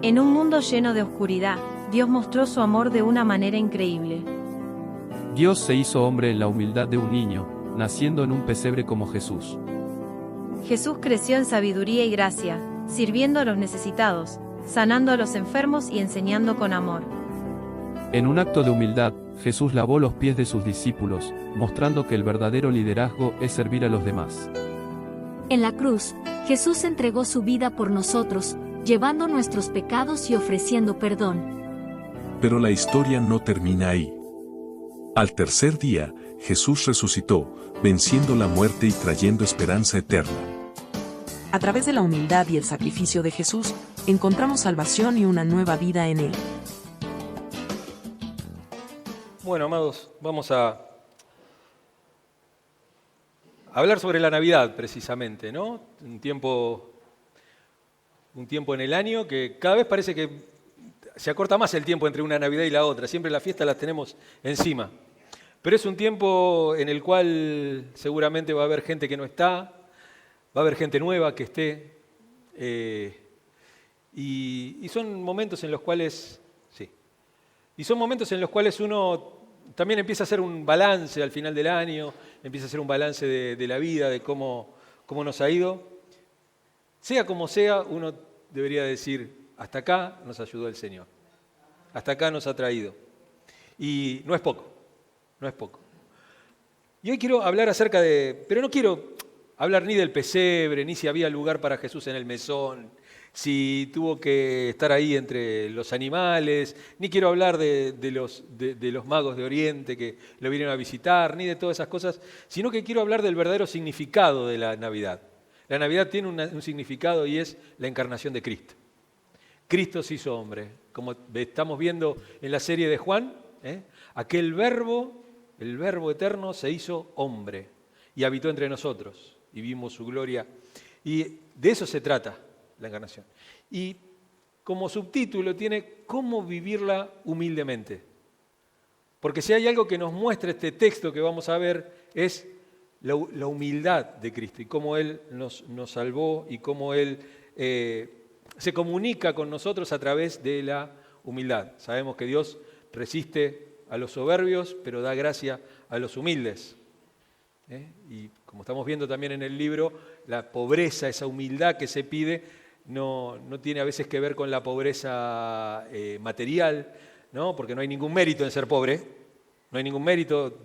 En un mundo lleno de oscuridad, Dios mostró su amor de una manera increíble. Dios se hizo hombre en la humildad de un niño, naciendo en un pesebre como Jesús. Jesús creció en sabiduría y gracia, sirviendo a los necesitados, sanando a los enfermos y enseñando con amor. En un acto de humildad, Jesús lavó los pies de sus discípulos, mostrando que el verdadero liderazgo es servir a los demás. En la cruz, Jesús entregó su vida por nosotros, llevando nuestros pecados y ofreciendo perdón. Pero la historia no termina ahí. Al tercer día, Jesús resucitó, venciendo la muerte y trayendo esperanza eterna. A través de la humildad y el sacrificio de Jesús, encontramos salvación y una nueva vida en Él. Bueno, amados, vamos a hablar sobre la Navidad, precisamente, ¿no? Un tiempo en el año que cada vez parece que se acorta más el tiempo entre una Navidad y la otra. Siempre las fiestas las tenemos encima. Pero es un tiempo en el cual seguramente va a haber gente que no está, va a haber gente nueva que esté. Y son momentos en los cuales, uno también empieza a hacer un balance al final del año, empieza a hacer un balance de la vida, de cómo nos ha ido. Sea como sea, uno debería decir, hasta acá nos ayudó el Señor, hasta acá nos ha traído. Y no es poco. Y hoy quiero hablar pero no quiero hablar ni del pesebre, ni si había lugar para Jesús en el mesón, si tuvo que estar ahí entre los animales, ni quiero hablar de los magos de Oriente que lo vinieron a visitar, ni de todas esas cosas, sino que quiero hablar del verdadero significado de la Navidad. La Navidad tiene un significado y es la encarnación de Cristo. Cristo se hizo hombre, como estamos viendo en la serie de Juan, aquel verbo, el verbo eterno se hizo hombre y habitó entre nosotros y vimos su gloria. Y de eso se trata la encarnación. Y como subtítulo tiene cómo vivirla humildemente. Porque si hay algo que nos muestra este texto que vamos a ver es la humildad de Cristo y cómo Él nos salvó y cómo Él se comunica con nosotros a través de la humildad. Sabemos que Dios resiste a los soberbios, pero da gracia a los humildes. Y como estamos viendo también en el libro, la pobreza, esa humildad que se pide, no tiene a veces que ver con la pobreza material, ¿no? Porque no hay ningún mérito en ser pobre, no hay ningún mérito.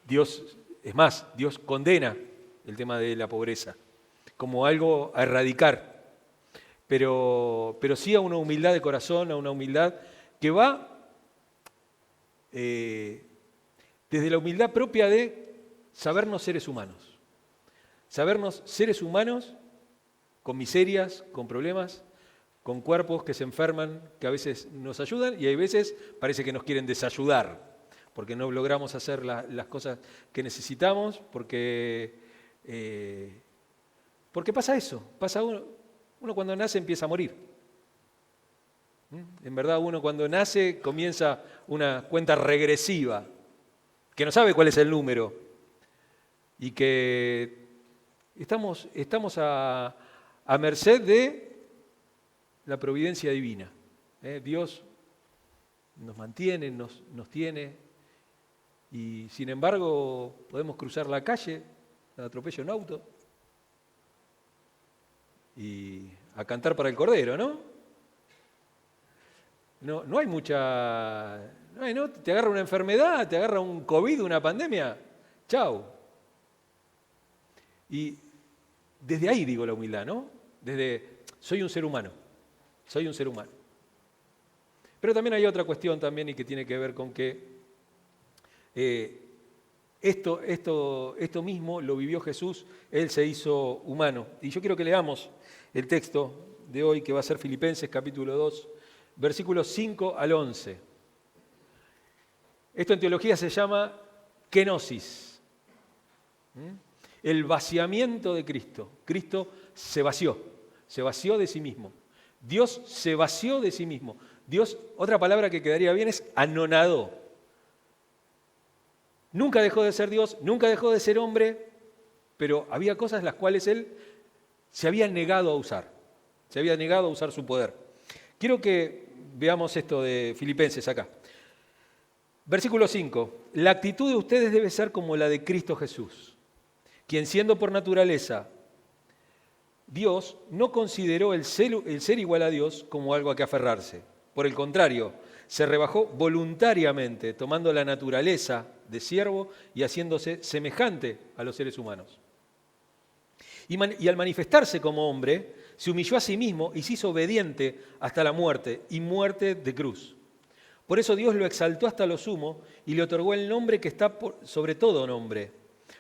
Dios, es más, Dios condena el tema de la pobreza como algo a erradicar, pero sí a una humildad de corazón, a una humildad que va desde la humildad propia de sabernos seres humanos con miserias, con problemas, con cuerpos que se enferman, que a veces nos ayudan y a veces parece que nos quieren desayudar, porque no logramos hacer las cosas que necesitamos, porque pasa eso, uno cuando nace empieza a morir. En verdad uno cuando nace comienza una cuenta regresiva, que no sabe cuál es el número y que estamos a merced de la providencia divina. Dios nos mantiene, nos tiene y sin embargo podemos cruzar la calle, nos atropella un auto y a cantar para el Cordero, ¿no? No hay mucha... ¿no? Te agarra una enfermedad, te agarra un COVID, una pandemia, chao. Y desde ahí digo la humildad, ¿no? Soy un ser humano. Pero también hay otra cuestión también y que tiene que ver con que esto mismo lo vivió Jesús, Él se hizo humano. Y yo quiero que leamos el texto de hoy que va a ser Filipenses capítulo 2, versículos 5 al 11. Esto en teología se llama kenosis, el vaciamiento de Cristo. Cristo se vació de sí mismo. Dios se vació de sí mismo. Dios, otra palabra que quedaría bien es anonadó. Nunca dejó de ser Dios, nunca dejó de ser hombre, pero había cosas las cuales Él se había negado a usar. Se había negado a usar su poder. Quiero que veamos esto de Filipenses acá. Versículo 5. La actitud de ustedes debe ser como la de Cristo Jesús, quien siendo por naturaleza Dios, no consideró el ser igual a Dios como algo a que aferrarse. Por el contrario, se rebajó voluntariamente, tomando la naturaleza de siervo y haciéndose semejante a los seres humanos. Y al manifestarse como hombre, se humilló a sí mismo y se hizo obediente hasta la muerte, y muerte de cruz. Por eso Dios lo exaltó hasta lo sumo y le otorgó el nombre que está sobre todo nombre,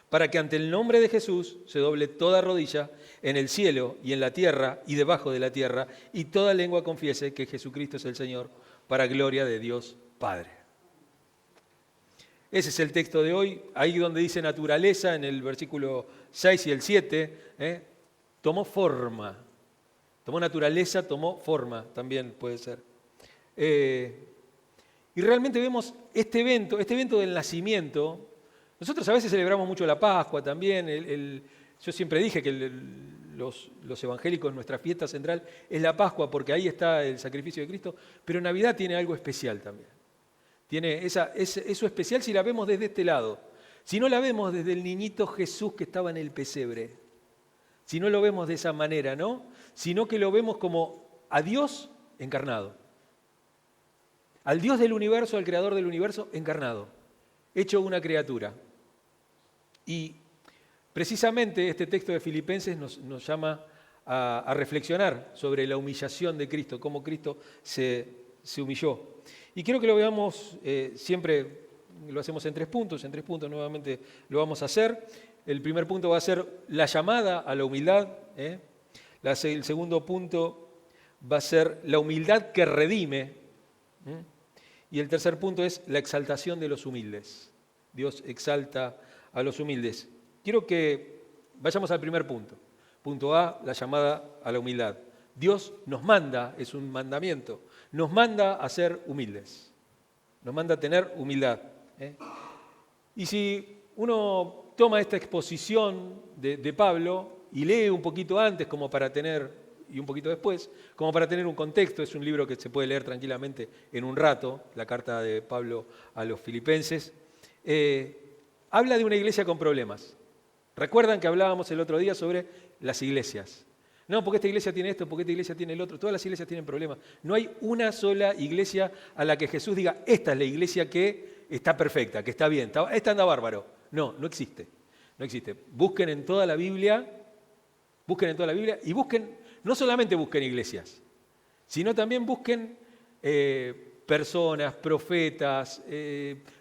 para que ante el nombre de Jesús se doble toda rodilla en el cielo y en la tierra y debajo de la tierra, y toda lengua confiese que Jesucristo es el Señor, para gloria de Dios Padre. Ese es el texto de hoy, ahí donde dice naturaleza, en el versículo 6 y el 7, tomó forma. Tomó naturaleza, tomó forma, también puede ser. Y realmente vemos este evento del nacimiento. Nosotros a veces celebramos mucho la Pascua también. Yo siempre dije que los evangélicos, nuestra fiesta central es la Pascua porque ahí está el sacrificio de Cristo, pero Navidad tiene algo especial también. Tiene eso especial si la vemos desde este lado. Si no la vemos desde el niñito Jesús que estaba en el pesebre, si no lo vemos de esa manera, ¿no? Sino que lo vemos como a Dios encarnado. Al Dios del universo, al creador del universo encarnado, hecho una criatura. Y precisamente este texto de Filipenses nos llama a reflexionar sobre la humillación de Cristo, cómo Cristo se humilló. Y quiero que lo veamos, siempre lo hacemos en tres puntos nuevamente lo vamos a hacer. El primer punto va a ser la llamada a la humildad. El segundo punto va a ser la humildad que redime. Y el tercer punto es la exaltación de los humildes. Dios exalta a los humildes. Quiero que vayamos al primer punto. Punto A, la llamada a la humildad. Dios nos manda, es un mandamiento, nos manda a ser humildes. Nos manda a tener humildad. Y si uno toma esta exposición de Pablo y lee un poquito antes como para tener, y un poquito después, como para tener un contexto, es un libro que se puede leer tranquilamente en un rato, la carta de Pablo a los Filipenses, habla de una iglesia con problemas. ¿Recuerdan que hablábamos el otro día sobre las iglesias? No, porque esta iglesia tiene esto, porque esta iglesia tiene el otro. Todas las iglesias tienen problemas. No hay una sola iglesia a la que Jesús diga, esta es la iglesia que está perfecta, que está bien, esta anda bárbaro. No existe. No existe. Busquen en toda la Biblia y no solamente busquen iglesias, sino también busquen personas, profetas,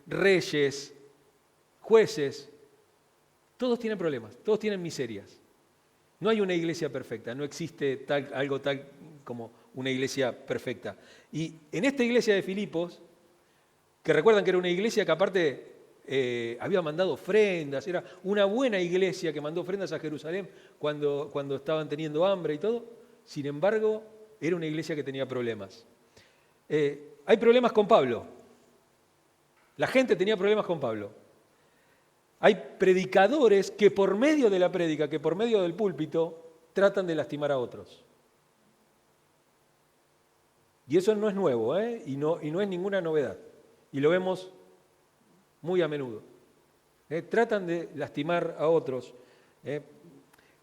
reyes, jueces. Todos tienen problemas, todos tienen miserias. No hay una iglesia perfecta, no existe algo tal como una iglesia perfecta. Y en esta iglesia de Filipos, que recuerdan que era una iglesia que aparte había mandado ofrendas, era una buena iglesia que mandó ofrendas a Jerusalén cuando estaban teniendo hambre y todo, sin embargo, era una iglesia que tenía problemas. Hay problemas con Pablo. La gente tenía problemas con Pablo. Hay predicadores que por medio de la prédica, que por medio del púlpito, tratan de lastimar a otros. Y eso no es nuevo, y no es ninguna novedad. Y lo vemos muy a menudo. Tratan de lastimar a otros.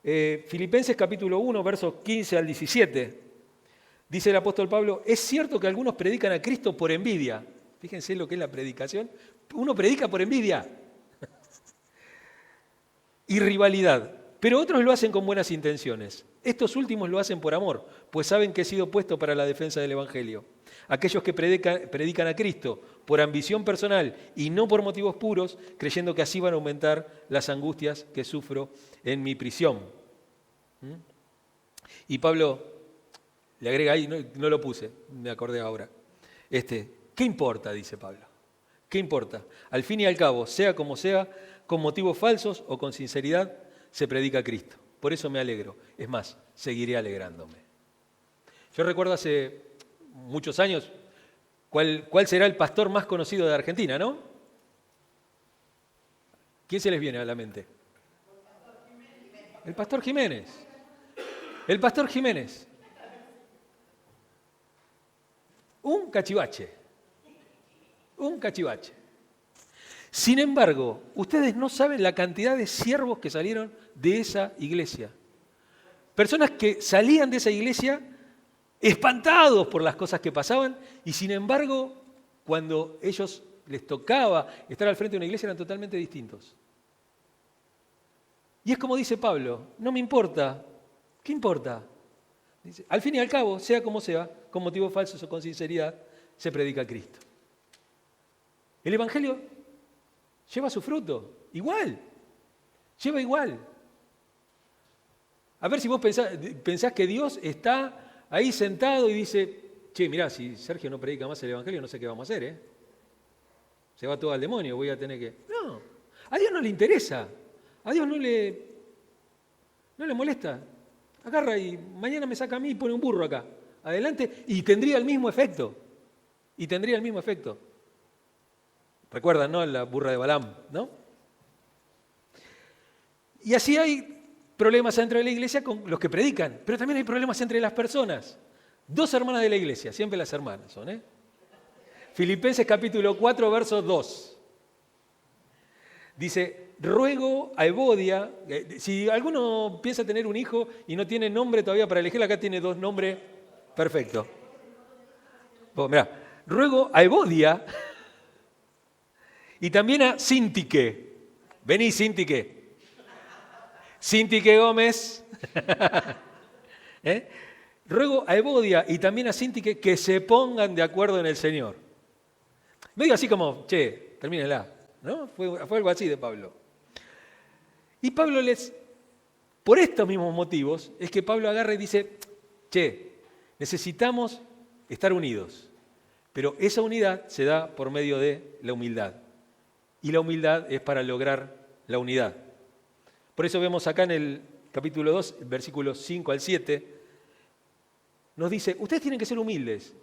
Filipenses capítulo 1, versos 15 al 17. Dice el apóstol Pablo, es cierto que algunos predican a Cristo por envidia. Fíjense lo que es la predicación. Uno predica por envidia y rivalidad, pero otros lo hacen con buenas intenciones. Estos últimos lo hacen por amor, pues saben que he sido puesto para la defensa del Evangelio. Aquellos que predican a Cristo por ambición personal y no por motivos puros, creyendo que así van a aumentar las angustias que sufro en mi prisión. Y Pablo le agrega ahí, no lo puse, me acordé ahora. ¿Qué importa? Dice Pablo. ¿Qué importa? Al fin y al cabo, sea como sea, con motivos falsos o con sinceridad, se predica a Cristo. Por eso me alegro. Es más, seguiré alegrándome. Yo recuerdo hace muchos años cuál será el pastor más conocido de Argentina, ¿no? ¿Quién se les viene a la mente? El pastor Jiménez. El pastor Jiménez. Un cachivache. Un cachivache. Sin embargo, ustedes no saben la cantidad de siervos que salieron de esa iglesia. Personas que salían de esa iglesia espantados por las cosas que pasaban y sin embargo, cuando ellos les tocaba estar al frente de una iglesia eran totalmente distintos. Y es como dice Pablo, no me importa. ¿Qué importa? Dice, al fin y al cabo, sea como sea, con motivos falsos o con sinceridad, se predica a Cristo. El Evangelio lleva su fruto, igual, lleva igual. A ver si vos pensás que Dios está ahí sentado y dice, che, mirá, si Sergio no predica más el Evangelio, no sé qué vamos a hacer, Se va todo al demonio, voy a tener que... No, a Dios no le interesa, a Dios no le molesta. Agarra y mañana me saca a mí y pone un burro acá, adelante, y tendría el mismo efecto. Y tendría el mismo efecto. Recuerdan, ¿no? La burra de Balaam, ¿no? Y así hay problemas dentro de la iglesia con los que predican, pero también hay problemas entre las personas. 2 hermanas de la iglesia, siempre las hermanas son, Filipenses capítulo 4, verso 2. Dice, ruego a Evodia, si alguno piensa tener un hijo y no tiene nombre todavía para elegir, acá tiene 2 nombres, perfecto. Mirá, ruego a Evodia y también a Sintique. Vení, Sintique. Sintique Gómez. Ruego a Evodia y también a Sintique que se pongan de acuerdo en el Señor. Medio así como, che, termínenla, ¿no? Fue algo así de Pablo. Y Pablo por estos mismos motivos, es que Pablo agarra y dice, che, necesitamos estar unidos. Pero esa unidad se da por medio de la humildad. Y la humildad es para lograr la unidad. Por eso vemos acá en el capítulo 2, versículos 5 al 7, nos dice, ustedes tienen que ser humildes,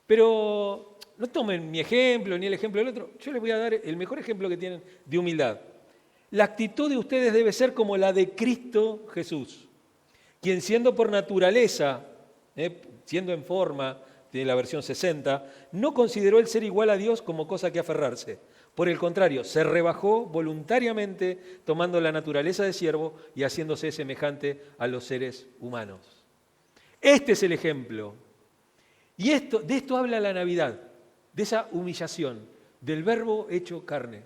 pero no tomen mi ejemplo ni el ejemplo del otro. Yo les voy a dar el mejor ejemplo que tienen de humildad. La actitud de ustedes debe ser como la de Cristo Jesús, quien siendo por naturaleza, siendo en forma, de la versión 60, no consideró el ser igual a Dios como cosa que aferrarse. Por el contrario, se rebajó voluntariamente tomando la naturaleza de siervo y haciéndose semejante a los seres humanos. Este es el ejemplo. Y de esto habla la Navidad, de esa humillación, del Verbo hecho carne.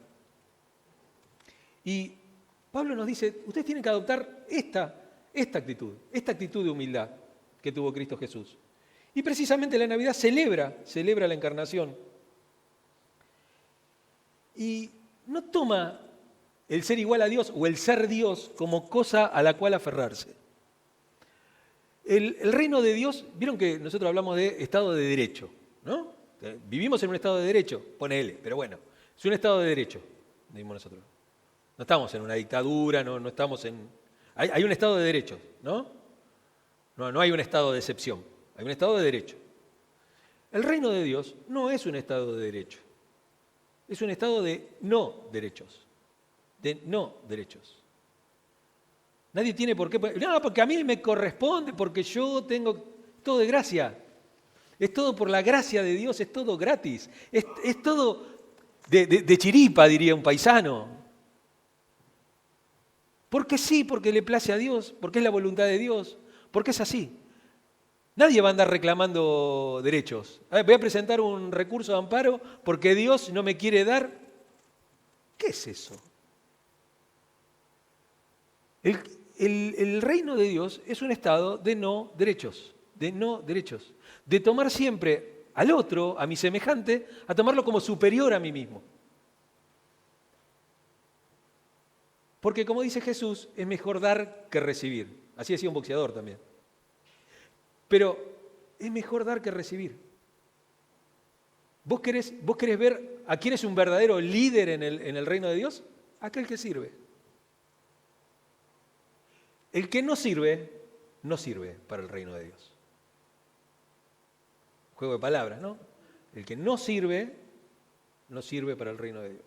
Y Pablo nos dice, ustedes tienen que adoptar esta actitud de humildad que tuvo Cristo Jesús. Y precisamente la Navidad celebra la encarnación. Y no toma el ser igual a Dios o el ser Dios como cosa a la cual aferrarse. El reino de Dios, vieron que nosotros hablamos de Estado de Derecho, ¿no? Vivimos en un Estado de Derecho, ponele, pero bueno, es un Estado de Derecho, decimos nosotros. No estamos en una dictadura, no estamos en... Hay un Estado de Derecho, ¿no? No hay un Estado de excepción, hay un Estado de Derecho. El reino de Dios no es un Estado de Derecho, es un Estado de no derechos, Nadie tiene por qué... No, porque a mí me corresponde, porque yo tengo todo de gracia. Es todo por la gracia de Dios, es todo gratis. Es todo de chiripa, diría un paisano. Porque sí, porque le place a Dios, porque es la voluntad de Dios, porque es así. Nadie va a andar reclamando derechos. Voy a presentar un recurso de amparo porque Dios no me quiere dar. ¿Qué es eso? El reino de Dios es un estado de no derechos, de tomar siempre al otro, a mi semejante, a tomarlo como superior a mí mismo. Porque como dice Jesús, es mejor dar que recibir. Así decía un boxeador también. Pero es mejor dar que recibir. ¿Vos querés ver a quién es un verdadero líder en el reino de Dios? Aquel que sirve. El que no sirve para el reino de Dios. Juego de palabras, ¿no? El que no sirve para el reino de Dios.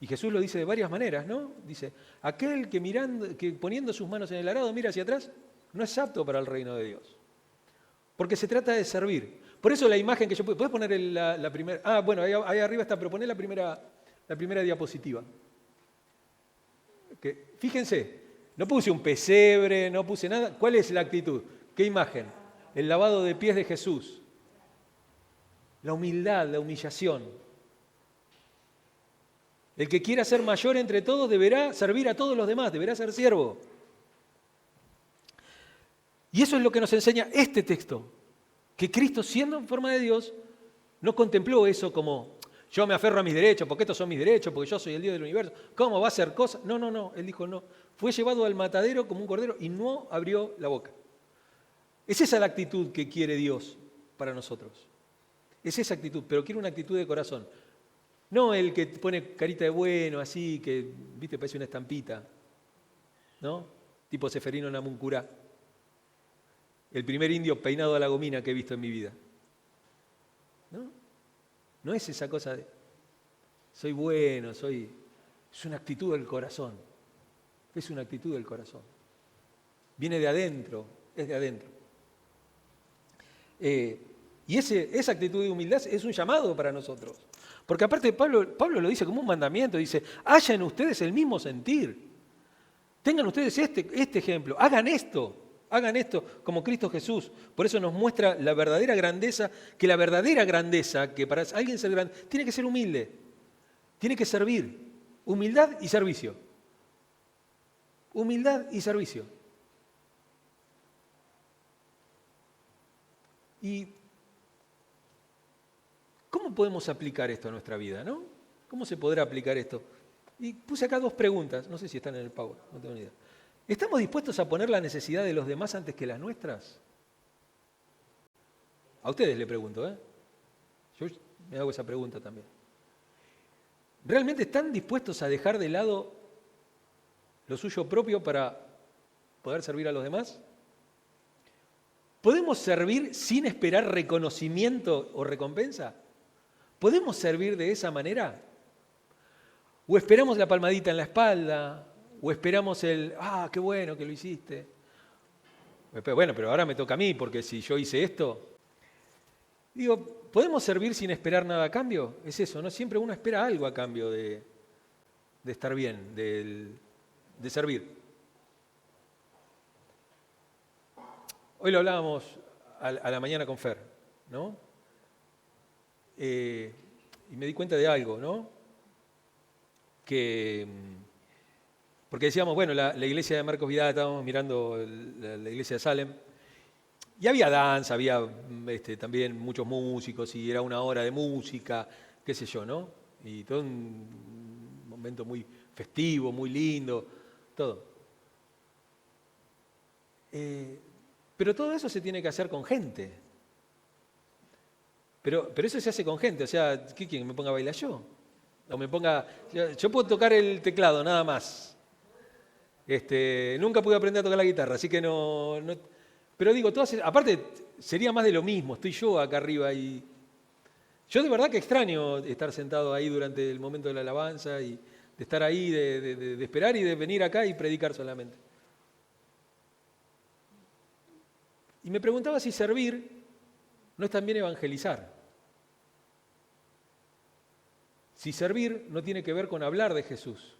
Y Jesús lo dice de varias maneras, ¿no? Dice, aquel que poniendo sus manos en el arado mira hacia atrás, no es apto para el reino de Dios. Porque se trata de servir. Por eso la imagen que yo puedo... ¿Puedes poner la primera? Ah, bueno, ahí arriba está, pero poné la primera diapositiva. Fíjense, no puse un pesebre, no puse nada. ¿Cuál es la actitud? ¿Qué imagen? El lavado de pies de Jesús. La humildad, la humillación. El que quiera ser mayor entre todos deberá servir a todos los demás, deberá ser siervo. Y eso es lo que nos enseña este texto, que Cristo, siendo en forma de Dios, no contempló eso como yo me aferro a mis derechos, porque estos son mis derechos, porque yo soy el Dios del universo. ¿Cómo va a ser cosa? No, él dijo no. Fue llevado al matadero como un cordero y no abrió la boca. Es esa la actitud que quiere Dios para nosotros. Es esa actitud, pero quiere una actitud de corazón. No el que pone carita de bueno, así, que, viste, parece una estampita, ¿no? Tipo Seferino Namuncurá. El primer indio peinado a la gomina que he visto en mi vida. No es esa cosa de soy bueno, es una actitud del corazón. Es una actitud del corazón. Viene de adentro, es de adentro. Y esa actitud de humildad es un llamado para nosotros. Porque aparte Pablo lo dice como un mandamiento, dice, haya en ustedes el mismo sentir. Tengan ustedes este ejemplo, hagan esto como Cristo Jesús. Por eso nos muestra la verdadera grandeza, que para alguien ser grande, tiene que ser humilde, tiene que servir. Humildad y servicio. Humildad y servicio. ¿Y cómo podemos aplicar esto a nuestra vida, no? ¿Cómo se podrá aplicar esto? Y puse acá 2 preguntas, no sé si están en el Power, no tengo ni idea. ¿Estamos dispuestos a poner la necesidad de los demás antes que las nuestras? A ustedes le pregunto, ¿eh? Yo me hago esa pregunta también. ¿Realmente están dispuestos a dejar de lado lo suyo propio para poder servir a los demás? ¿Podemos servir sin esperar reconocimiento o recompensa? ¿Podemos servir de esa manera? ¿O esperamos la palmadita en la espalda? ¿O esperamos qué bueno que lo hiciste? Bueno, pero ahora me toca a mí, porque si yo hice esto... Digo, ¿podemos servir sin esperar nada a cambio? Es eso, ¿no? Siempre uno espera algo a cambio de estar bien, de servir. Hoy lo hablábamos a la mañana con Fer, ¿no? Y me di cuenta de algo, ¿no? Porque decíamos, bueno, la iglesia de Marcos Vidal, estábamos mirando la iglesia de Salem, y había danza, había también muchos músicos, y era una hora de música, qué sé yo, ¿no? Y todo un momento muy festivo, muy lindo, todo. Pero todo eso se tiene que hacer con gente. Pero eso se hace con gente, o sea, ¿qué quieren? ¿Me ponga a bailar yo? O me ponga... Yo puedo tocar el teclado, nada más. Nunca pude aprender a tocar la guitarra, así que no... Pero digo, aparte sería más de lo mismo, estoy yo acá arriba y... Yo de verdad que extraño estar sentado ahí durante el momento de la alabanza y de estar ahí, de esperar y de venir acá y predicar solamente. Y me preguntaba si servir no es también evangelizar. Si servir no tiene que ver con hablar de Jesús.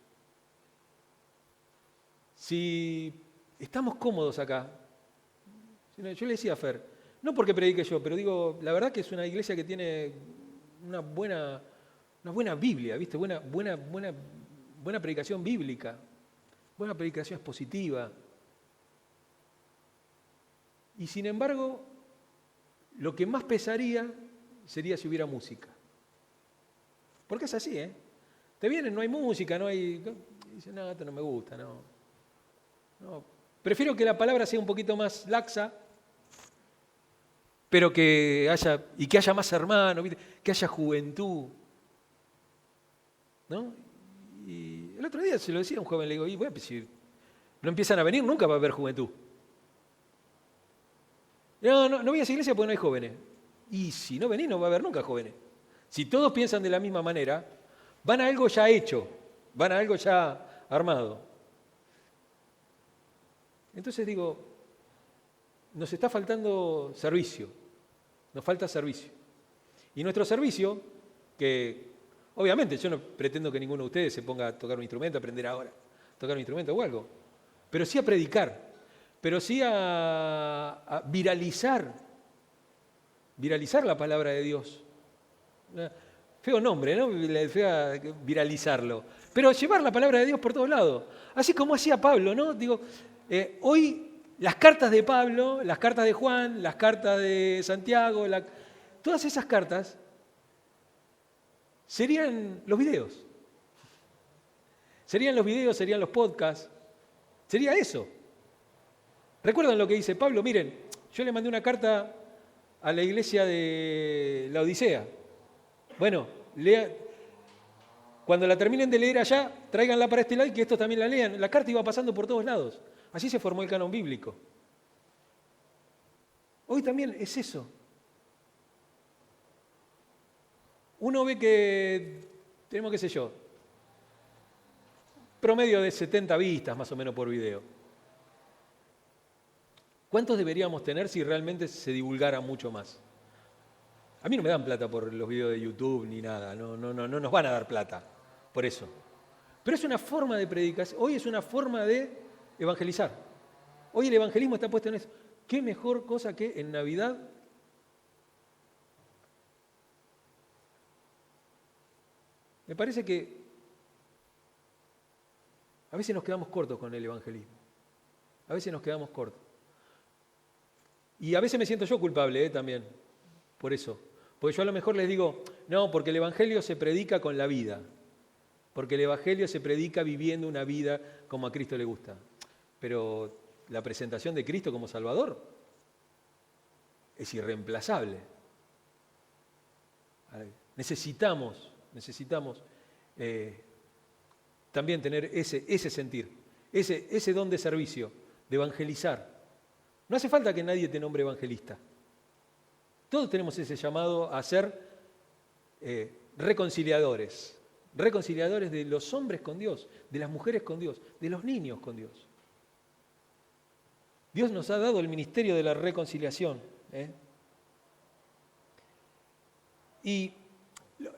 Si estamos cómodos acá. Yo le decía a Fer, no porque predique yo, pero digo, la verdad que es una iglesia que tiene una buena Biblia, ¿viste? Buena predicación bíblica, buena predicación expositiva. Y sin embargo, lo que más pesaría sería si hubiera música. Porque es así, ¿eh? Te vienen, no hay música, no hay... Y dicen, no, esto no me gusta, no. Prefiero que la palabra sea un poquito más laxa, pero que haya más hermanos, ¿viste? Que haya juventud. ¿No? Y el otro día se lo decía a un joven, le digo, bueno, pues si no empiezan a venir, nunca va a haber juventud. No voy a esa iglesia porque no hay jóvenes. Y si no venís, no va a haber nunca jóvenes. Si todos piensan de la misma manera, van a algo ya hecho, van a algo ya armado. Entonces digo, nos está faltando servicio, nos falta servicio. Y nuestro servicio, que obviamente yo no pretendo que ninguno de ustedes se ponga a tocar un instrumento, a aprender ahora, a tocar un instrumento o algo, pero sí a predicar, pero sí a viralizar la palabra de Dios. Feo nombre, ¿no? Fea viralizarlo. Pero llevar la palabra de Dios por todos lados. Así como hacía Pablo, ¿no? Digo, hoy las cartas de Pablo, las cartas de Juan, las cartas de Santiago, todas esas cartas serían los videos. Serían los videos, serían los podcasts. Sería eso. ¿Recuerdan lo que dice Pablo? Miren, yo le mandé una carta a la iglesia de la Odisea. Bueno, cuando la terminen de leer allá, tráiganla para este lado y que estos también la lean. La carta iba pasando por todos lados. Así se formó el canon bíblico. Hoy también es eso. Uno ve que tenemos, qué sé yo, promedio de 70 vistas más o menos por video. ¿Cuántos deberíamos tener si realmente se divulgara mucho más? A mí no me dan plata por los videos de YouTube ni nada, no nos van a dar plata por eso. Pero es una forma de predicación, hoy es una forma de evangelizar. Hoy el evangelismo está puesto en eso. ¿Qué mejor cosa que en Navidad me parece que a veces nos quedamos cortos con el evangelismo. A veces nos quedamos cortos. Y a veces me siento yo culpable también, por eso. Porque yo a lo mejor les digo, no, porque el evangelio se predica con la vida. Porque el evangelio se predica viviendo una vida como a Cristo le gusta. Pero la presentación de Cristo como Salvador es irreemplazable. Necesitamos también tener ese sentir, ese don de servicio, de evangelizar. No hace falta que nadie te nombre evangelista. Todos tenemos ese llamado a ser reconciliadores de los hombres con Dios, de las mujeres con Dios, de los niños con Dios. Dios nos ha dado el ministerio de la reconciliación. Y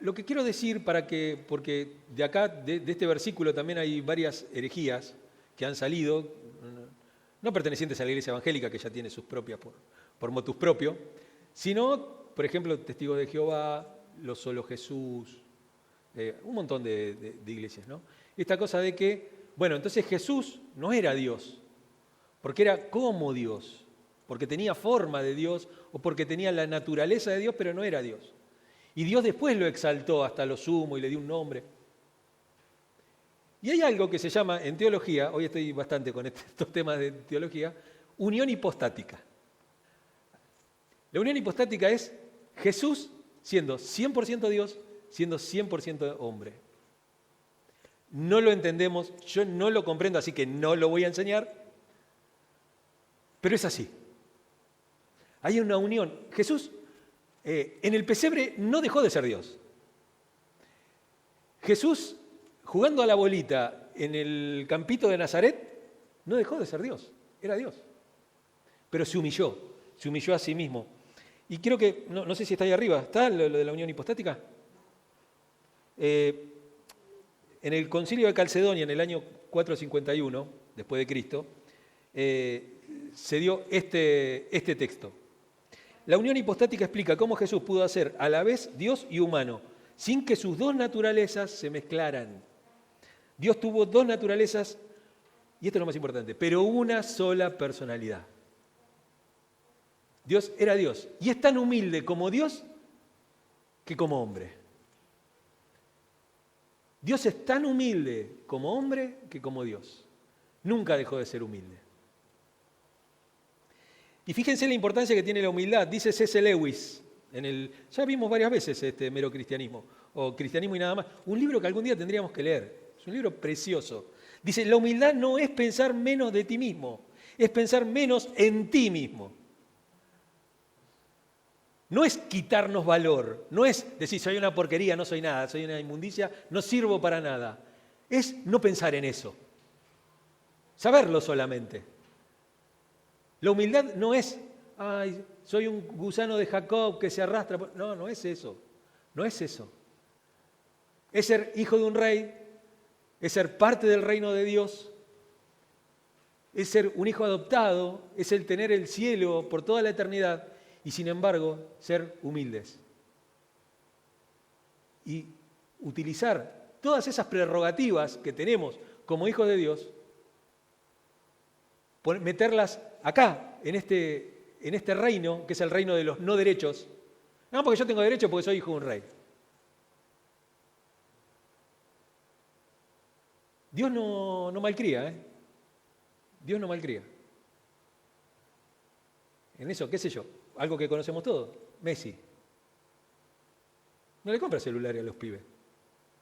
lo que quiero decir porque de acá, de este versículo también hay varias herejías que han salido, no pertenecientes a la iglesia evangélica que ya tiene sus propias por motus propio, sino, por ejemplo, Testigos de Jehová, los Solo Jesús, un montón de iglesias, ¿no? Esta cosa de que, bueno, entonces Jesús no era Dios, porque era como Dios, porque tenía forma de Dios o porque tenía la naturaleza de Dios, pero no era Dios. Y Dios después lo exaltó hasta lo sumo y le dio un nombre. Y hay algo que se llama, en teología, hoy estoy bastante con estos temas de teología, unión hipostática. La unión hipostática es Jesús siendo 100% Dios, siendo 100% hombre. No lo entendemos, yo no lo comprendo, así que no lo voy a enseñar, pero es así. Hay una unión. Jesús en el pesebre no dejó de ser Dios. Jesús, jugando a la bolita en el campito de Nazaret, no dejó de ser Dios, era Dios. Pero se humilló a sí mismo. Y creo que, no sé si está ahí arriba, ¿está lo de la unión hipostática? En el concilio de Calcedonia, en el año 451, después de Cristo, se dio este texto. La unión hipostática explica cómo Jesús pudo ser a la vez Dios y humano, sin que sus dos naturalezas se mezclaran. Dios tuvo dos naturalezas, y esto es lo más importante, pero una sola personalidad. Dios era Dios, y es tan humilde como Dios que como hombre. Dios es tan humilde como hombre que como Dios. Nunca dejó de ser humilde. Y fíjense la importancia que tiene la humildad. Dice C.S. Lewis, ya vimos varias veces Mero Cristianismo, o Cristianismo y nada más, un libro que algún día tendríamos que leer. Es un libro precioso. Dice, la humildad no es pensar menos de ti mismo, es pensar menos en ti mismo. No es quitarnos valor, no es decir, soy una porquería, no soy nada, soy una inmundicia, no sirvo para nada. Es no pensar en eso, saberlo solamente. La humildad no es, ay, soy un gusano de Jacob que se arrastra. No, no es eso. No es eso. Es ser hijo de un rey, es ser parte del reino de Dios, es ser un hijo adoptado, es el tener el cielo por toda la eternidad y sin embargo ser humildes. Y utilizar todas esas prerrogativas que tenemos como hijos de Dios, meterlas acá, en este reino, que es el reino de los no derechos. No porque yo tengo derecho, porque soy hijo de un rey. Dios no malcría, ¿eh? Dios no malcría. En eso, qué sé yo, algo que conocemos todos, Messi. No le compra celulares a los pibes.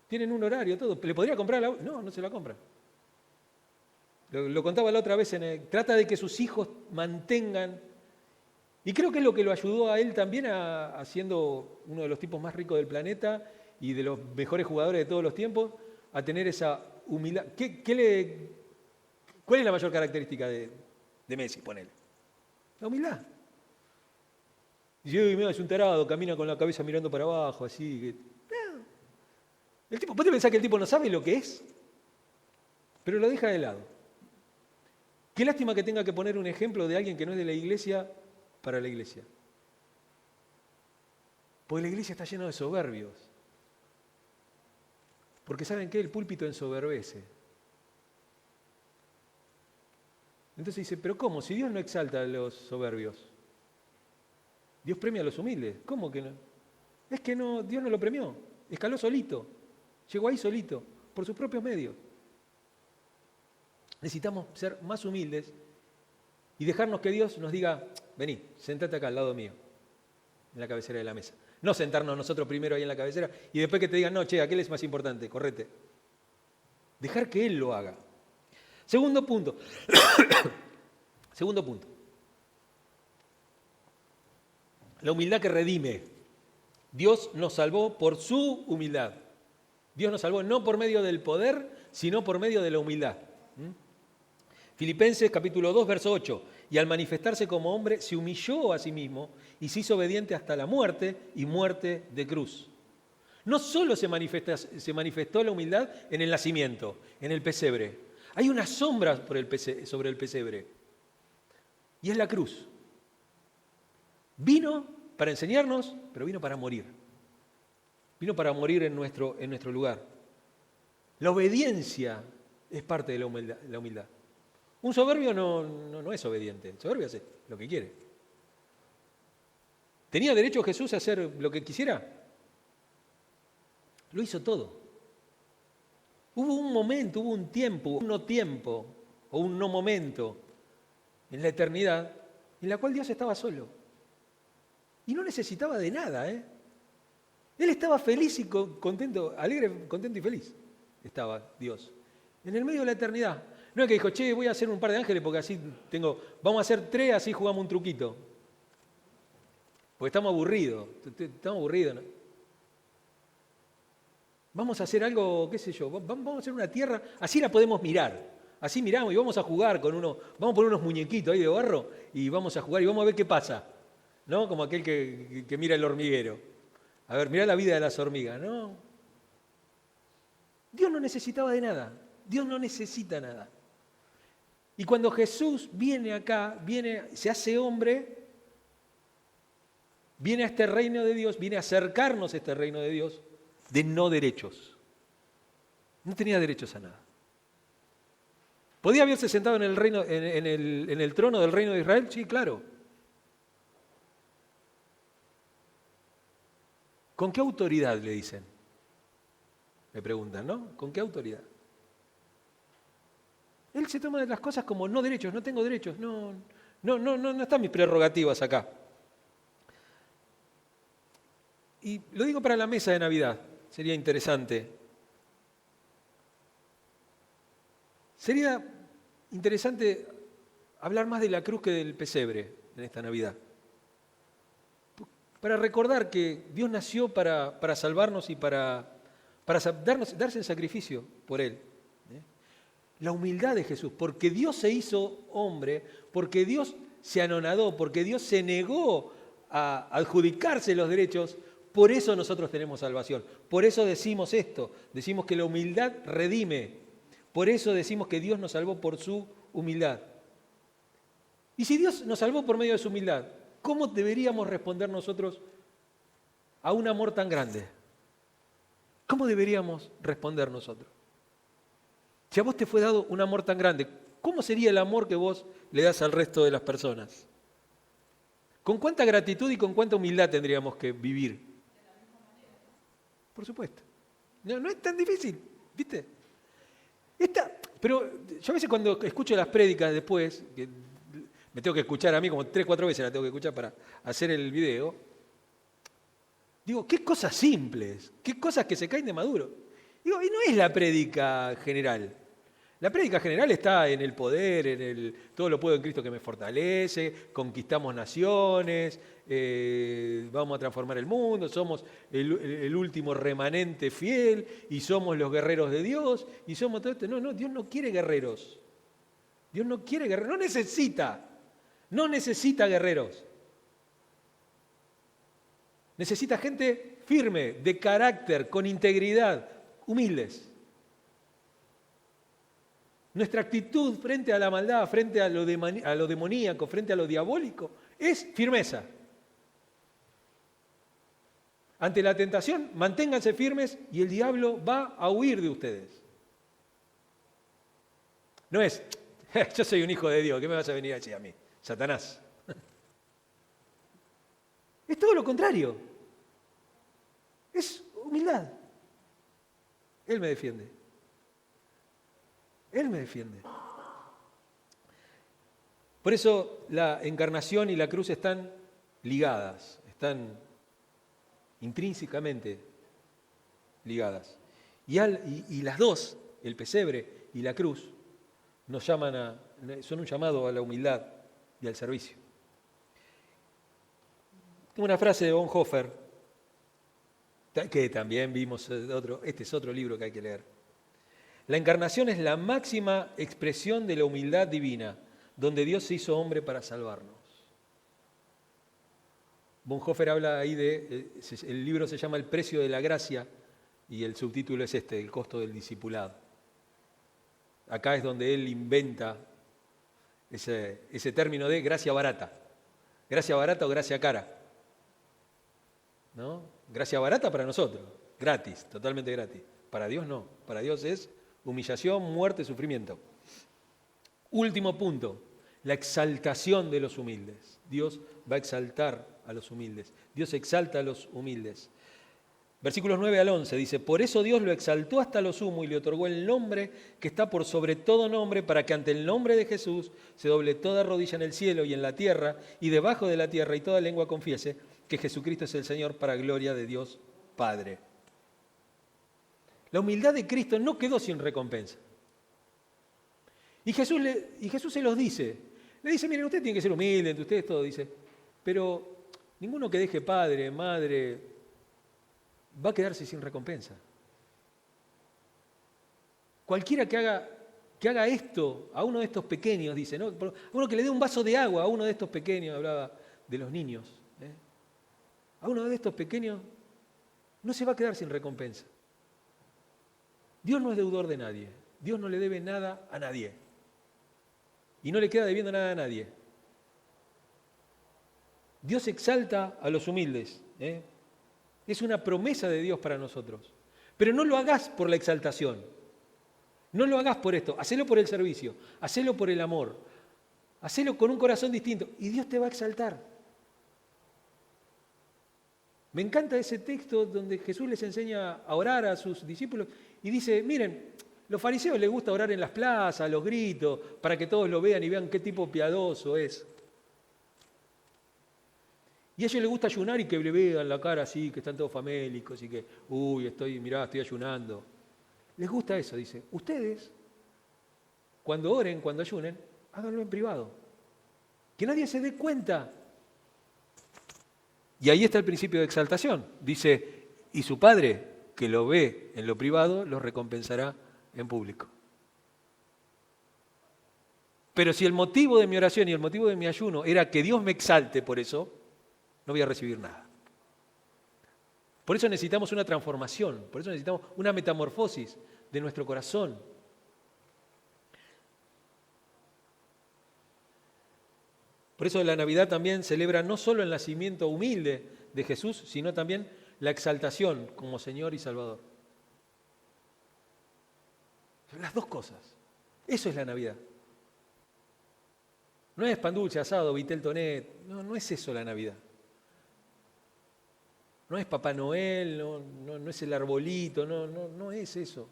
Tienen un horario, todo. ¿Le podría comprar? No se la compra. Lo contaba la otra vez, trata de que sus hijos mantengan, y creo que es lo que lo ayudó a él también a siendo uno de los tipos más ricos del planeta y de los mejores jugadores de todos los tiempos, a tener esa humildad. ¿Cuál es la mayor característica de Messi? Ponele. La humildad. Y mira, es un tarado, camina con la cabeza mirando para abajo, así. No. El tipo, ¿vos te pensás que el tipo no sabe lo que es? Pero lo deja de lado. Qué lástima que tenga que poner un ejemplo de alguien que no es de la iglesia para la iglesia. Porque la iglesia está llena de soberbios. Porque ¿saben qué? El púlpito ensoberbece. Entonces dice, ¿pero cómo? Si Dios no exalta a los soberbios. Dios premia a los humildes. ¿Cómo que no? Es que no, Dios no lo premió. Escaló solito. Llegó ahí solito, por sus propios medios. Necesitamos ser más humildes y dejarnos que Dios nos diga, vení, sentate acá al lado mío, en la cabecera de la mesa. No sentarnos nosotros primero ahí en la cabecera y después que te digan, no, che, aquel es más importante, correte. Dejar que Él lo haga. Segundo punto. Segundo punto. La humildad que redime. Dios nos salvó por su humildad. Dios nos salvó no por medio del poder, sino por medio de la humildad. Filipenses capítulo 2, verso 8. Y al manifestarse como hombre, se humilló a sí mismo y se hizo obediente hasta la muerte y muerte de cruz. No solo se manifestó la humildad en el nacimiento, en el pesebre. Hay una sombra sobre el pesebre. Y es la cruz. Vino para enseñarnos, pero vino para morir. Vino para morir en nuestro lugar. La obediencia es parte de la humildad. Un soberbio no es obediente. El soberbio hace lo que quiere. ¿Tenía derecho Jesús a hacer lo que quisiera? Lo hizo todo. Hubo un momento, hubo un tiempo, un no tiempo o un no momento en la eternidad en la cual Dios estaba solo. Y no necesitaba de nada, ¿eh? Él estaba feliz y contento, alegre, contento y feliz. Estaba Dios. En el medio de la eternidad. No es que dijo, che, voy a hacer un par de ángeles porque así vamos a hacer 3, así jugamos un truquito. Porque estamos aburridos, ¿no? Vamos a hacer algo, qué sé yo, vamos a hacer una tierra, así la podemos mirar. Así miramos y vamos a jugar vamos a poner unos muñequitos ahí de barro y vamos a jugar y vamos a ver qué pasa. ¿No? Como aquel que mira el hormiguero. A ver, mirá la vida de las hormigas, ¿no? Dios no necesitaba de nada. Dios no necesita nada. Y cuando Jesús viene acá, se hace hombre, viene a este reino de Dios, viene a acercarnos a este reino de Dios de no derechos. No tenía derechos a nada. ¿Podía haberse sentado en el trono del reino de Israel? Sí, claro. ¿Con qué autoridad le dicen? Me preguntan, ¿no? ¿Con qué autoridad? Él se toma de las cosas como no derechos, no tengo derechos, no están mis prerrogativas acá. Y lo digo para la mesa de Navidad, sería interesante. Sería interesante hablar más de la cruz que del pesebre en esta Navidad. Para recordar que Dios nació para salvarnos y para darse en sacrificio por Él. La humildad de Jesús, porque Dios se hizo hombre, porque Dios se anonadó, porque Dios se negó a adjudicarse los derechos, por eso nosotros tenemos salvación. Por eso decimos esto, decimos que la humildad redime. Por eso decimos que Dios nos salvó por su humildad. Y si Dios nos salvó por medio de su humildad, ¿cómo deberíamos responder nosotros a un amor tan grande? ¿Cómo deberíamos responder nosotros? Si a vos te fue dado un amor tan grande, ¿cómo sería el amor que vos le das al resto de las personas? ¿Con cuánta gratitud y con cuánta humildad tendríamos que vivir? Por supuesto. No es tan difícil, ¿viste? Pero yo a veces cuando escucho las prédicas después, que me tengo que escuchar a mí como 3 o 4 veces la tengo que escuchar para hacer el video, digo, qué cosas simples, qué cosas que se caen de maduro. Digo, y no es la prédica general. La prédica general está en el poder, en el todo lo puedo en Cristo que me fortalece, conquistamos naciones, vamos a transformar el mundo, somos el último remanente fiel y somos los guerreros de Dios y somos todo esto. No, Dios no quiere guerreros. Dios no quiere guerreros, no necesita guerreros. Necesita gente firme, de carácter, con integridad, humildes. Nuestra actitud frente a la maldad, frente a lo demoníaco, frente a lo diabólico, es firmeza. Ante la tentación, manténganse firmes y el diablo va a huir de ustedes. No es, yo soy un hijo de Dios, ¿qué me vas a venir a decir a mí? Satanás. Es todo lo contrario. Es humildad. Él me defiende. Él me defiende. Por eso la encarnación y la cruz están ligadas, están intrínsecamente ligadas. Y las dos, el pesebre y la cruz, son un llamado a la humildad y al servicio. Tengo una frase de Bonhoeffer, que también vimos, este es otro libro que hay que leer. La encarnación es la máxima expresión de la humildad divina, donde Dios se hizo hombre para salvarnos. Bonhoeffer habla ahí el libro se llama El precio de la gracia y el subtítulo es el costo del discipulado. Acá es donde él inventa ese término de gracia barata. Gracia barata o gracia cara. ¿No? Gracia barata para nosotros, gratis, totalmente gratis. Para Dios no, para Dios es humillación, muerte, sufrimiento. Último punto, la exaltación de los humildes. Dios va a exaltar a los humildes. Dios exalta a los humildes. Versículos 9 al 11 dice, por eso Dios lo exaltó hasta lo sumo y le otorgó el nombre que está por sobre todo nombre, para que ante el nombre de Jesús se doble toda rodilla en el cielo y en la tierra y debajo de la tierra y toda lengua confiese que Jesucristo es el Señor para gloria de Dios Padre. La humildad de Cristo no quedó sin recompensa. Y Jesús se los dice. Le dice, miren, ustedes tienen que ser humildes, entre ustedes todo, dice. Pero ninguno que deje padre, madre, va a quedarse sin recompensa. Cualquiera que haga esto a uno de estos pequeños, dice, ¿no? A uno que le dé un vaso de agua a uno de estos pequeños, hablaba de los niños. A uno de estos pequeños no se va a quedar sin recompensa. Dios no es deudor de nadie. Dios no le debe nada a nadie. Y no le queda debiendo nada a nadie. Dios exalta a los humildes. Es una promesa de Dios para nosotros. Pero no lo hagas por la exaltación. No lo hagas por esto. Hacelo por el servicio. Hacelo por el amor. Hacelo con un corazón distinto. Y Dios te va a exaltar. Me encanta ese texto donde Jesús les enseña a orar a sus discípulos y dice, miren, los fariseos les gusta orar en las plazas, a los gritos, para que todos lo vean y vean qué tipo piadoso es. Y a ellos les gusta ayunar y que le vean la cara así, que están todos famélicos y que, estoy ayunando. Les gusta eso, dice. Ustedes, cuando oren, cuando ayunen, háganlo en privado. Que nadie se dé cuenta. Y ahí está el principio de exaltación. Dice, y su Padre, que lo ve en lo privado, lo recompensará en público. Pero si el motivo de mi oración y el motivo de mi ayuno era que Dios me exalte por eso, no voy a recibir nada. Por eso necesitamos una transformación, por eso necesitamos una metamorfosis de nuestro corazón. Por eso la Navidad también celebra no solo el nacimiento humilde de Jesús, sino también la exaltación como Señor y Salvador. Las dos cosas. Eso es la Navidad. No es pan dulce, asado, vitel tonet. No es eso la Navidad. No es Papá Noel, no es el arbolito, no es eso.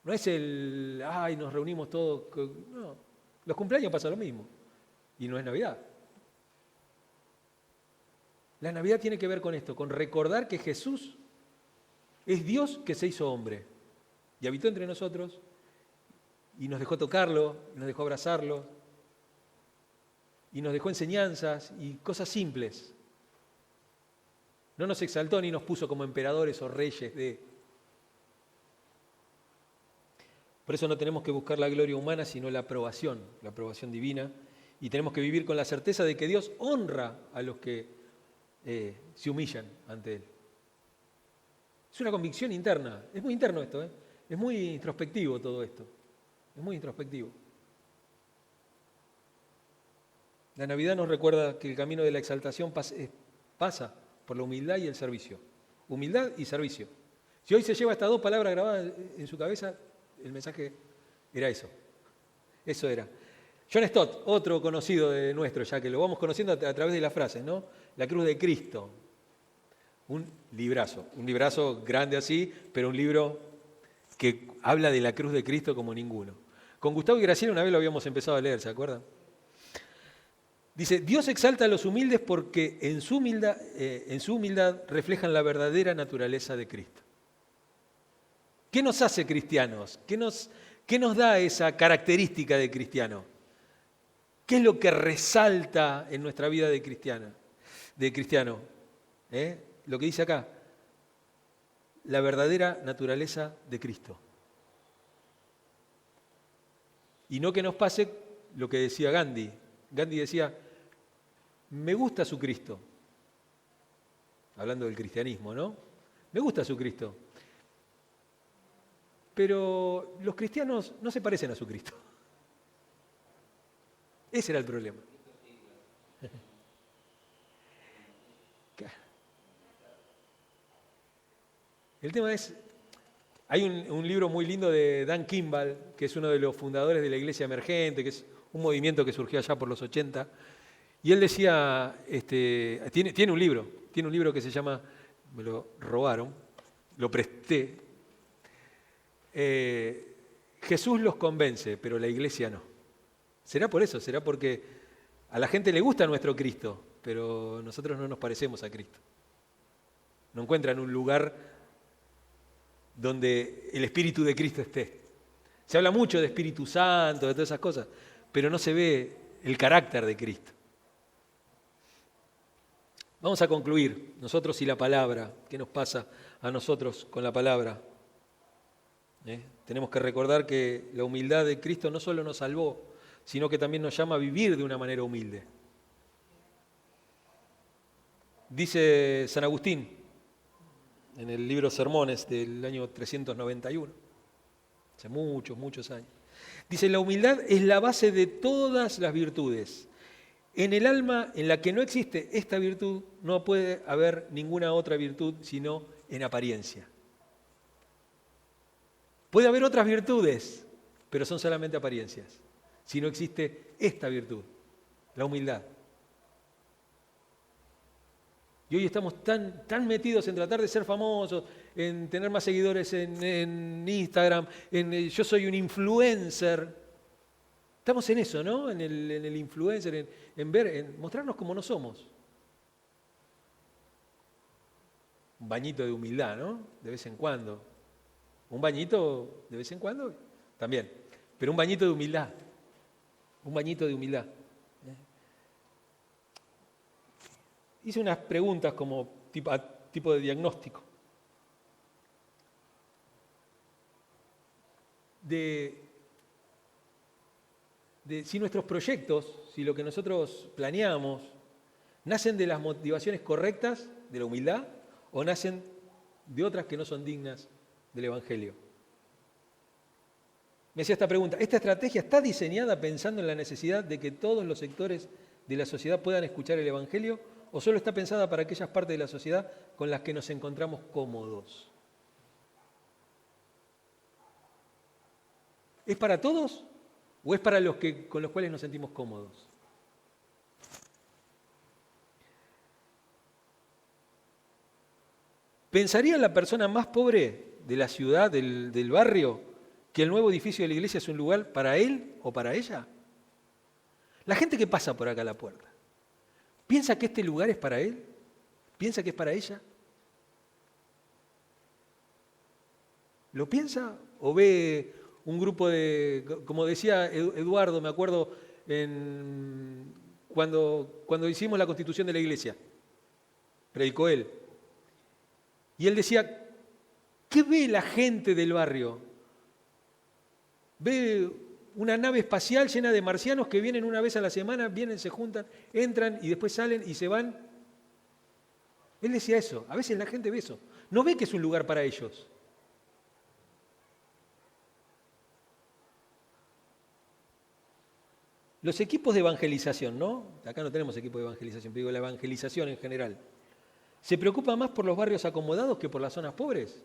No es nos reunimos todos. No, los cumpleaños pasa lo mismo. Y no es Navidad. La Navidad tiene que ver con esto, con recordar que Jesús es Dios que se hizo hombre y habitó entre nosotros y nos dejó tocarlo, y nos dejó abrazarlo y nos dejó enseñanzas y cosas simples. No nos exaltó ni nos puso como emperadores o reyes de... Por eso no tenemos que buscar la gloria humana, sino la aprobación divina. Y tenemos que vivir con la certeza de que Dios honra a los que se humillan ante Él. Es una convicción interna. Es muy interno esto, ¿eh? Es muy introspectivo todo esto. Es muy introspectivo. La Navidad nos recuerda que el camino de la exaltación pasa por la humildad y el servicio. Humildad y servicio. Si hoy se lleva estas dos palabras grabadas en su cabeza, el mensaje era eso. Eso era. John Stott, otro conocido de nuestro, ya que lo vamos conociendo a través de las frases, ¿no? La cruz de Cristo. Un librazo grande así, pero un libro que habla de la cruz de Cristo como ninguno. Con Gustavo y Graciela una vez lo habíamos empezado a leer, ¿se acuerdan? Dice, Dios exalta a los humildes porque en su humildad reflejan la verdadera naturaleza de Cristo. ¿Qué nos hace cristianos? ¿Qué nos da esa característica de cristiano? ¿Qué es lo que resalta en nuestra vida de cristiano? Lo que dice acá, la verdadera naturaleza de Cristo. Y no que nos pase lo que decía Gandhi. Gandhi decía, me gusta su Cristo. Hablando del cristianismo, ¿no? Me gusta su Cristo. Pero los cristianos no se parecen a su Cristo. Ese era el problema. El tema es, hay un libro muy lindo de Dan Kimball, que es uno de los fundadores de la Iglesia Emergente, que es un movimiento que surgió allá por los 80, y él decía, tiene un libro que se llama, me lo robaron, lo presté, Jesús los convence, pero la Iglesia no. ¿Será por eso? ¿Será porque a la gente le gusta nuestro Cristo, pero nosotros no nos parecemos a Cristo? No encuentran un lugar donde el Espíritu de Cristo esté. Se habla mucho de Espíritu Santo, de todas esas cosas, pero no se ve el carácter de Cristo. Vamos a concluir, nosotros y la palabra. ¿Qué nos pasa a nosotros con la palabra? Tenemos que recordar que la humildad de Cristo no solo nos salvó, sino que también nos llama a vivir de una manera humilde. Dice San Agustín, en el libro Sermones del año 391, hace muchos años. Dice, la humildad es la base de todas las virtudes. En el alma en la que no existe esta virtud, no puede haber ninguna otra virtud sino en apariencia. Puede haber otras virtudes, pero son solamente apariencias. Si no existe esta virtud, la humildad. Y hoy estamos tan metidos en tratar de ser famosos, en tener más seguidores en Instagram, yo soy un influencer. Estamos en eso, ¿no? En el influencer, en mostrarnos como no somos. Un bañito de humildad, ¿no? De vez en cuando. Un bañito de vez en cuando también. Pero un bañito de humildad. Un bañito de humildad. Hice unas preguntas como tipo de diagnóstico. si nuestros proyectos, si lo que nosotros planeamos, nacen de las motivaciones correctas, de la humildad, o nacen de otras que no son dignas del Evangelio. Me hacía esta pregunta: ¿esta estrategia está diseñada pensando en la necesidad de que todos los sectores de la sociedad puedan escuchar el Evangelio, o solo está pensada para aquellas partes de la sociedad con las que nos encontramos cómodos? ¿Es para todos o es para los que, con los cuales nos sentimos cómodos? ¿Pensaría la persona más pobre de la ciudad, del barrio, que el nuevo edificio de la iglesia es un lugar para él o para ella? La gente que pasa por acá a la puerta, ¿piensa que este lugar es para él? ¿Piensa que es para ella? ¿Lo piensa o ve un grupo de, como decía Eduardo, me acuerdo, cuando hicimos la constitución de la iglesia, predicó él, y él decía, ¿qué ve la gente del barrio? Ve una nave espacial llena de marcianos que vienen una vez a la semana, vienen, se juntan, entran y después salen y se van. Él decía eso, a veces la gente ve eso, no ve que es un lugar para ellos. Los equipos de evangelización, ¿no? Acá no tenemos equipo de evangelización, pero digo la evangelización en general. ¿Se preocupa más por los barrios acomodados que por las zonas pobres?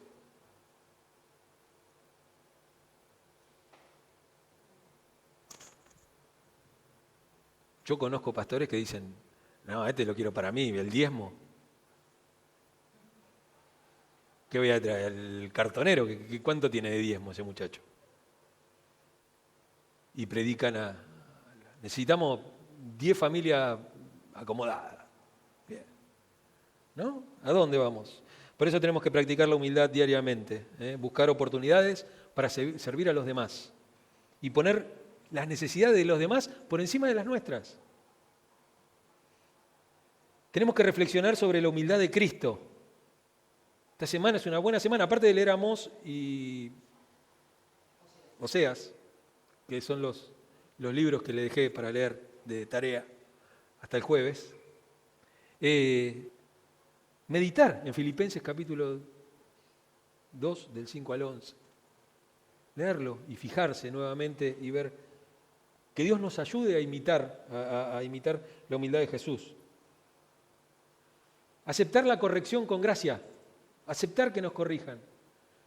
Yo conozco pastores que dicen, no, este lo quiero para mí, el diezmo. ¿Qué voy a traer? ¿El cartonero? ¿Cuánto tiene de diezmo ese muchacho? Y predican necesitamos 10 familias acomodadas. Bien. ¿No? ¿A dónde vamos? Por eso tenemos que practicar la humildad diariamente, buscar oportunidades para servir a los demás y poner las necesidades de los demás por encima de las nuestras. Tenemos que reflexionar sobre la humildad de Cristo. Esta semana es una buena semana, aparte de leer Amós y Oseas, que son los libros que le dejé para leer de tarea hasta el jueves. Meditar en Filipenses capítulo 2, del 5 al 11. Leerlo y fijarse nuevamente y ver que Dios nos ayude a imitar la humildad de Jesús. Aceptar la corrección con gracia, aceptar que nos corrijan.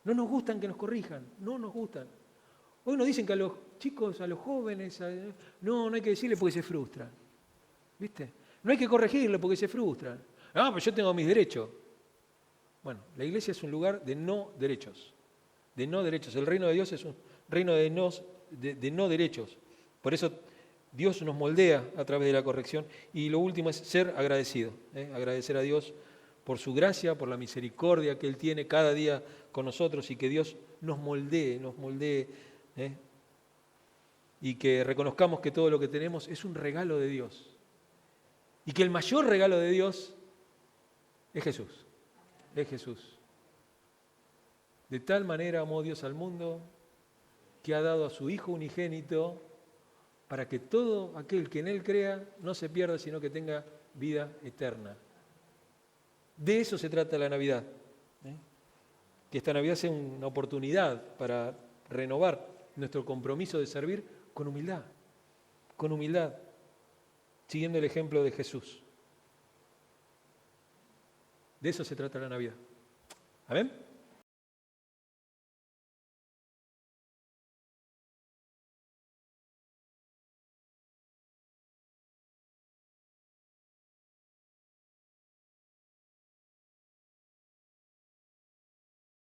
No nos gustan que nos corrijan, no nos gustan. Hoy nos dicen que a los chicos, a los jóvenes, no hay que decirle porque se frustran. ¿Viste? No hay que corregirle porque se frustran. Ah, pero yo tengo mis derechos. Bueno, la iglesia es un lugar de no derechos. De no derechos. El reino de Dios es un reino de no derechos. Por eso Dios nos moldea a través de la corrección. Y lo último es ser agradecido. Agradecer a Dios por su gracia, por la misericordia que Él tiene cada día con nosotros y que Dios nos moldee. Y que reconozcamos que todo lo que tenemos es un regalo de Dios. Y que el mayor regalo de Dios es Jesús. Es Jesús. De tal manera amó Dios al mundo que ha dado a su Hijo unigénito para que todo aquel que en Él crea no se pierda, sino que tenga vida eterna. De eso se trata la Navidad. Que esta Navidad sea una oportunidad para renovar nuestro compromiso de servir con humildad, siguiendo el ejemplo de Jesús. De eso se trata la Navidad. ¿Amén?